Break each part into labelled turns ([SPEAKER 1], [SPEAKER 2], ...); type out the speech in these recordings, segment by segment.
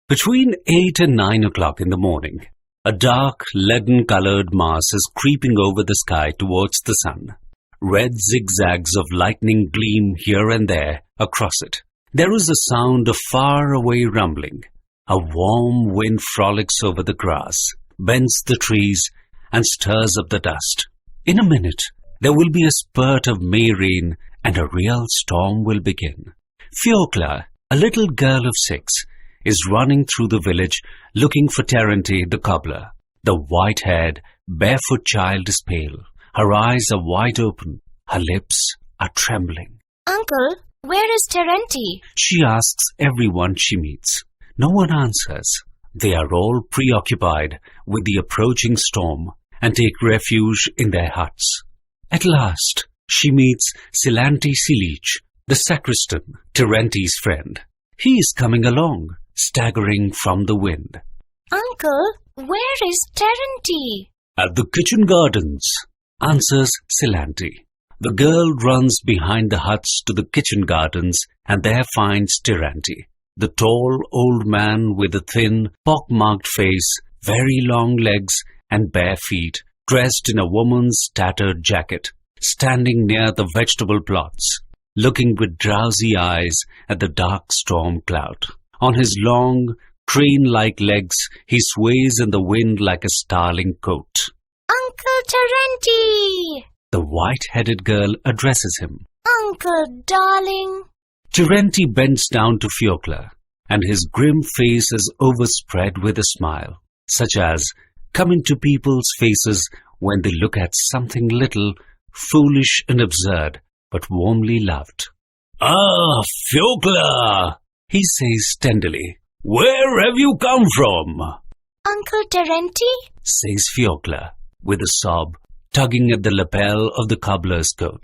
[SPEAKER 1] Between 8 and 9 o'clock in the morning, a dark, leaden-colored mass is creeping over the sky towards the sun. Red zigzags of lightning gleam here and there across it. There is a sound of far-away rumbling. A warm wind frolics over the grass, bends the trees, and stirs up the dust. In a minute, there will be a spurt of May rain, and a real storm will begin. Fiocla, a little girl of 6, is running through the village looking for Terenti the cobbler. The white-haired, barefoot child is pale. Her eyes are wide open. Her lips are trembling.
[SPEAKER 2] Uncle, where is Terenti?
[SPEAKER 1] She asks everyone she meets. No one answers. They are all preoccupied with the approaching storm and take refuge in their huts. At last, she meets Silanti Silich, the sacristan, Terenti's friend. He is coming along, staggering from the wind.
[SPEAKER 2] Uncle, where is Terenti?
[SPEAKER 1] At the kitchen gardens, answers Silanti. The girl runs behind the huts to the kitchen gardens and there finds Terenti, the tall old man with a thin, pock-marked face, very long legs and bare feet, dressed in a woman's tattered jacket, standing near the vegetable plots, looking with drowsy eyes at the dark storm cloud. On his long, crane-like legs, he sways in the wind like a starling coat.
[SPEAKER 2] Uncle Terenti!
[SPEAKER 1] The white-headed girl addresses him.
[SPEAKER 2] Uncle, darling.
[SPEAKER 1] Terenti bends down to Fiocla, and his grim face is overspread with a smile, such as come into people's faces when they look at something little, foolish and absurd, but warmly loved. "Ah, Fiocla," he says tenderly. "Where have you come from?"
[SPEAKER 2] Uncle Terenti?
[SPEAKER 1] says Fiocla, with a sob, tugging at the lapel of the cobbler's coat.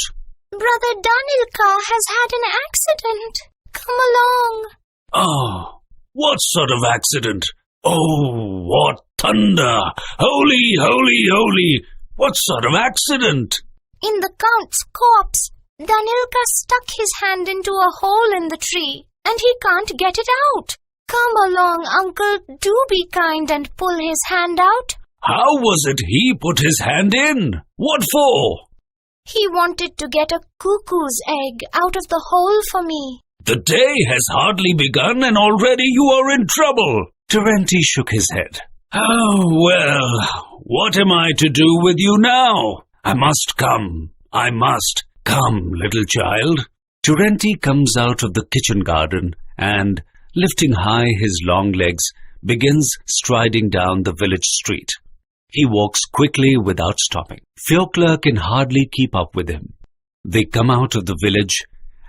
[SPEAKER 2] Brother Danilka has had an accident. Come along.
[SPEAKER 1] "Oh, what sort of accident? Oh, what thunder! Holy, holy, holy! What sort of accident?"
[SPEAKER 2] In the Count's corpse, Danilka stuck his hand into a hole in the tree, and he can't get it out. Come along, uncle, do be kind and pull his hand out.
[SPEAKER 1] "How was it he put his hand in? What for?"
[SPEAKER 2] He wanted to get a cuckoo's egg out of the hole for me.
[SPEAKER 1] "The day has hardly begun and already you are in trouble." Terenti shook his head. "Oh, well, what am I to do with you now? I must come. I must. Come, little child." Terenti comes out of the kitchen garden and, lifting high his long legs, begins striding down the village street. He walks quickly without stopping. Fiocla can hardly keep up with him. They come out of the village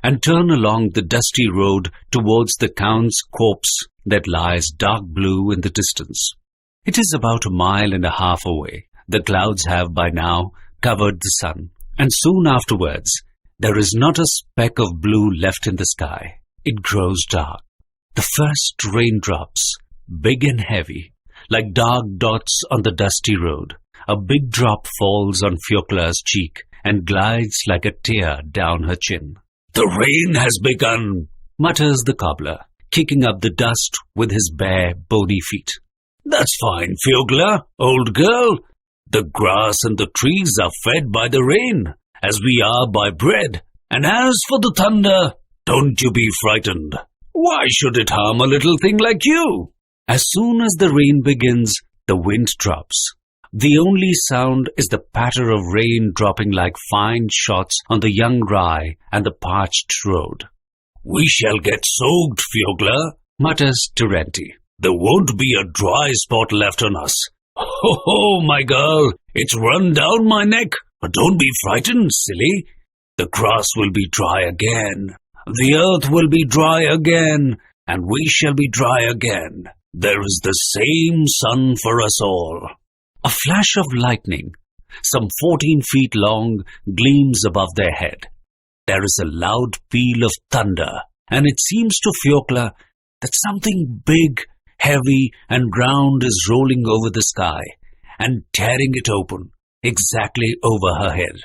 [SPEAKER 1] and turn along the dusty road towards the Count's corpse that lies dark blue in the distance. It is about 1.5 miles away. The clouds have by now covered the sun, and soon afterwards there is not a speck of blue left in the sky. It grows dark. The first raindrops, big and heavy, like dark dots on the dusty road. A big drop falls on Fiocla's cheek and glides like a tear down her chin. "The rain has begun," mutters the cobbler, kicking up the dust with his bare, bony feet. "That's fine, Fiocla, old girl. The grass and the trees are fed by the rain, as we are by bread. And as for the thunder, don't you be frightened. Why should it harm a little thing like you?" As soon as the rain begins, the wind drops. The only sound is the patter of rain dropping like fine shots on the young rye and the parched road. "We shall get soaked, Fiocla," mutters Terenti. "There won't be a dry spot left on us. Ho, ho, my girl, it's run down my neck. But don't be frightened, silly. The grass will be dry again. The earth will be dry again, and we shall be dry again. There is the same sun for us all." A flash of lightning, some 14 feet long, gleams above their head. There is a loud peal of thunder, and it seems to Fiocla that something big, heavy, and round is rolling over the sky and tearing it open exactly over her head.